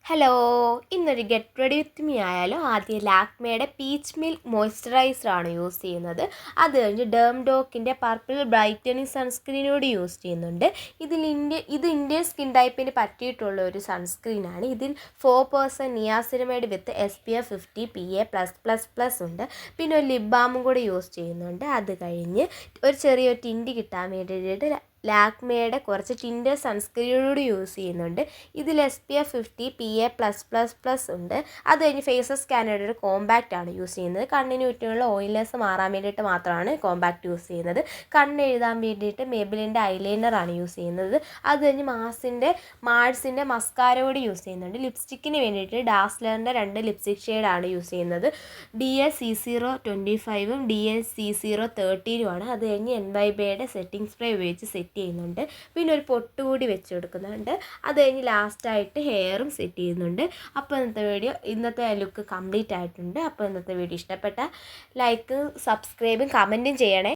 Hello, ഇന്നൊരു get ready with me ആയാലും ആദ്യം ലാക്മേയുടെ പീച്ച് മിൽക്ക് മോയ്സ്ചറൈസറാണ് യൂസ് ചെയ്യുന്നത്. അത് കഴിഞ്ഞ് ഡോക്കിൻ്റെ പർപ്പിൾ ബ്രൈറ്റനിങ് സൺസ്ക്രീനോട് യൂസ് ചെയ്യുന്നുണ്ട്. ഇത് ഇന്ത്യൻ സ്കിൻ ടൈപ്പിന് പറ്റിയിട്ടുള്ള ഒരു സൺസ്ക്രീനാണ്. ഇതിൽ 4% നിയാസിനമൈഡ് വിത്ത് SPF 50 PA+++ ഉണ്ട്. പിന്നെ ഒരു ലിപ് ബാമും കൂടി യൂസ് ചെയ്യുന്നുണ്ട്. അത് കഴിഞ്ഞ് ഒരു ചെറിയൊരു ടിൻറ്റ് കിട്ടാൻ വേണ്ടിയിട്ട് ലാക്മേയുടെ കുറച്ച് ടിൻറ്റർ സൺസ്ക്രീനോട് യൂസ് ചെയ്യുന്നുണ്ട്. ഇതിൽ SPF 50 PA+++ ഉണ്ട്. അത് കഴിഞ്ഞ് ഫേസസ് സ്കാനറുടെ ഒരു കോമ്പാക്റ്റ് ആണ് യൂസ് ചെയ്യുന്നത്. കണ്ണിന് ചുറ്റുമുള്ള ഓയിൽനെസ് മാറാൻ വേണ്ടിയിട്ട് മാത്രമാണ് കോമ്പാക്റ്റ് യൂസ് ചെയ്യുന്നത്. കണ്ണെഴുതാൻ വേണ്ടിയിട്ട് മേബിലിൻ്റെ ഐലൈനറാണ് യൂസ് ചെയ്യുന്നത്. അത് കഴിഞ്ഞ് മാഴ്സിൻ്റെ മസ്കാരയോട് യൂസ് ചെയ്യുന്നുണ്ട്. ലിപ്സ്റ്റിക്കിന് വേണ്ടിയിട്ട് ഡാസ്ലറിൻ്റെ 2 ലിപ്സ്റ്റിക് ഷെയ്ഡാണ് യൂസ് ചെയ്യുന്നത്. DL-C025 DL-C013 അത് കഴിഞ്ഞ് NYBയുടെ സെറ്റിംഗ് സ്പ്രേ ഉപയോഗിച്ച് സെറ്റ് ചെയ്യുന്നുണ്ട്. പിന്നെ ഒരു പൊട്ട് കൂടി വെച്ച് കൊടുക്കുന്നുണ്ട്. അത് കഴിഞ്ഞ് ലാസ്റ്റായിട്ട് ഹെയറും സെറ്റ് ചെയ്യുന്നുണ്ട്. അപ്പോൾ ഇന്നത്തെ ലുക്ക് കംപ്ലീറ്റ് ആയിട്ടുണ്ട്. അപ്പോൾ ഇന്നത്തെ വീഡിയോ ഇഷ്ടപ്പെട്ട ലൈക്ക്, സബ്സ്ക്രൈബും കമൻറ്റും ചെയ്യണേ.